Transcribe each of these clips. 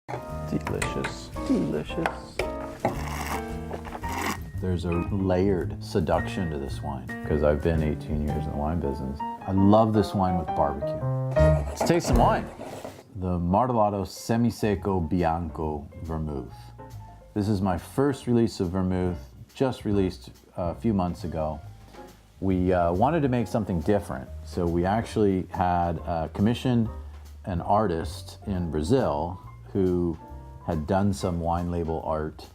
Delicious, delicious. There's a layered seduction to this wine because I've been 18 years in the wine business. I love this wine with barbecue. Let's taste some wine. The Martellotto Semi-Secco Bianco Vermouth. This is my first release of Vermouth, just released a few months ago. We wanted to make something different, so we actually had commissioned an artist in Brazil who had done some wine label art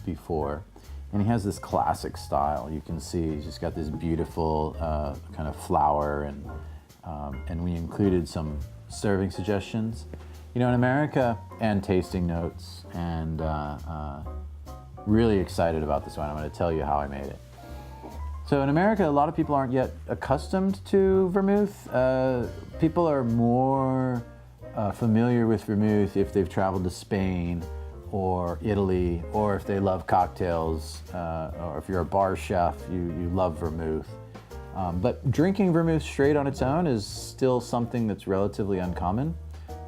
before, and he has this classic style. You can see he's just got this beautiful kind of flower, and we included some serving suggestions, you know, in America, and tasting notes, and really excited about this wine. I'm going to tell you how I made it. So in America, a lot of people aren't yet accustomed to vermouth. People are more familiar with vermouth if they've traveled to Spain or Italy, or if they love cocktails, or if you're a bar chef, you love vermouth. But drinking vermouth straight on its own is still something that's relatively uncommon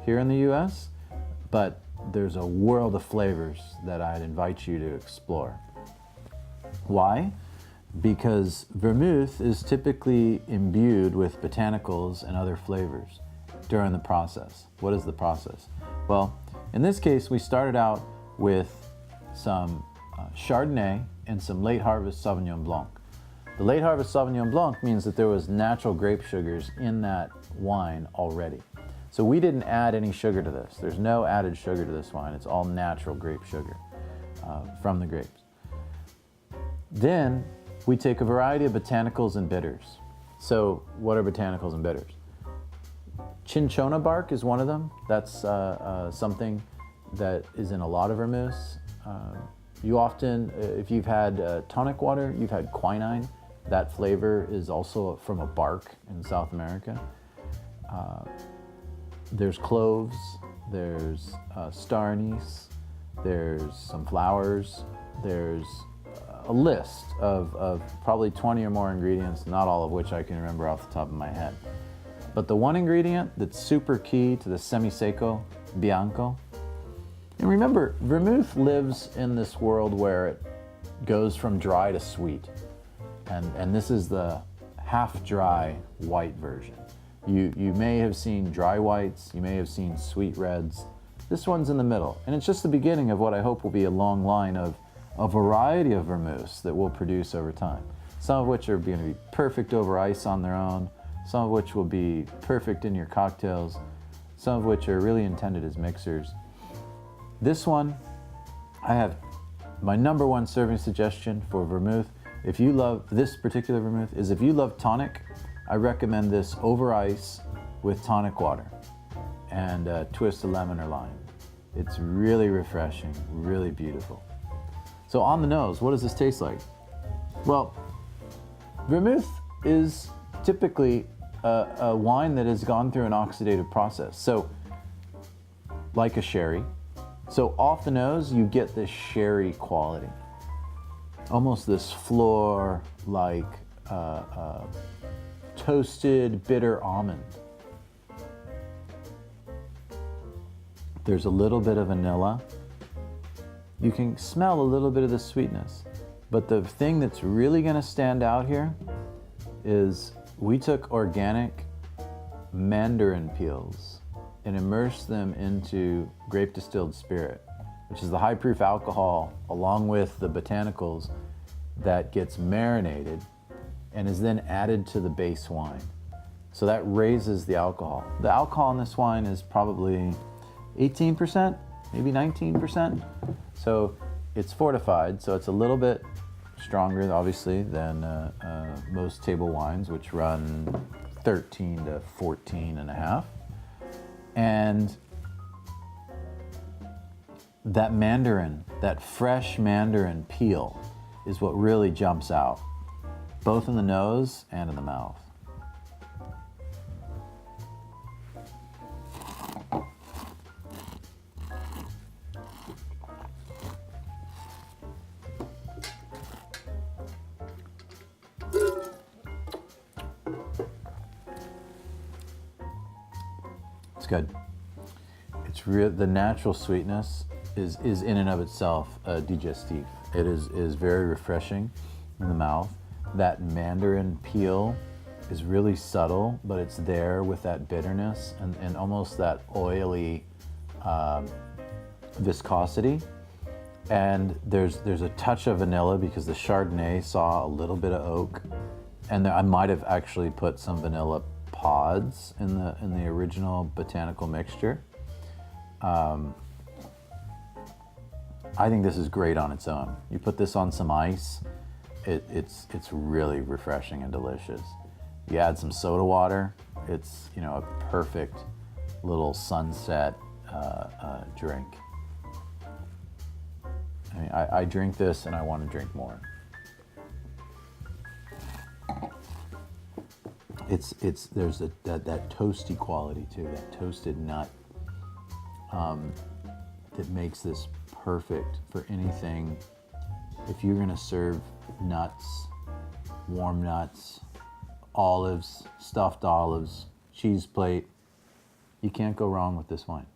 here in the US, but there's a world of flavors that I'd invite you to explore. Why? Because vermouth is typically imbued with botanicals and other flavors during the process. What is the process? Well, in this case, we started out with some Chardonnay and some late harvest Sauvignon Blanc. The late harvest Sauvignon Blanc means that there was natural grape sugars in that wine already. So we didn't add any sugar to this. There's no added sugar to this wine. It's all natural grape sugar from the grapes. Then we take a variety of botanicals and bitters. So what are botanicals and bitters? Cinchona bark is one of them. That's something that is in a lot of vermouths. You often, if you've had tonic water, you've had quinine. That flavor is also from a bark in South America. There's cloves, there's star anise, there's some flowers, there's a list of probably 20 or more ingredients, not all of which I can remember off the top of my head. But the one ingredient that's super key to the Semi-Secco Bianco, and remember, vermouth lives in this world where it goes from dry to sweet. And this is the half-dry white version. You may have seen dry whites, you may have seen sweet reds. This one's in the middle, and it's just the beginning of what I hope will be a long line of a variety of vermouths that we'll produce over time. Some of which are going to be perfect over ice on their own, some of which will be perfect in your cocktails, some of which are really intended as mixers. This one, I have my number one serving suggestion for vermouth. If you love this particular vermouth, is if you love tonic, I recommend this over ice with tonic water and a twist of lemon or lime. It's really refreshing, really beautiful. So on the nose, what does this taste like? Well, vermouth is typically a wine that has gone through an oxidative process. So, like a sherry. So off the nose, you get this sherry quality. Almost this floor like toasted bitter almond. There's a little bit of vanilla. You can smell a little bit of the sweetness. But the thing that's really going to stand out here is we took organic mandarin peels and immersed them into grape distilled spirit, which is the high proof alcohol along with the botanicals that gets marinated and is then added to the base wine. So that raises the alcohol. The alcohol in this wine is probably 18%, maybe 19%. So it's fortified, so it's a little bit stronger, obviously, than most table wines, which run 13 to 14 and a half. And that mandarin, that fresh mandarin peel is what really jumps out, both in the nose and in the mouth. It's good. It's real. The natural sweetness is in and of itself digestif. It is very refreshing in the mouth. That mandarin peel is really subtle, but it's there with that bitterness and almost that oily viscosity. And there's a touch of vanilla because the Chardonnay saw a little bit of oak, and I might have actually put some vanilla pods in the original botanical mixture. I think this is great on its own. You put this on some ice, it's really refreshing and delicious. You add some soda water, it's a perfect little sunset drink. I mean, I drink this and I want to drink more. There's that toasty quality too, that toasted nut that makes this perfect for anything. If you're gonna serve nuts, warm nuts, olives, stuffed olives, cheese plate, you can't go wrong with this wine.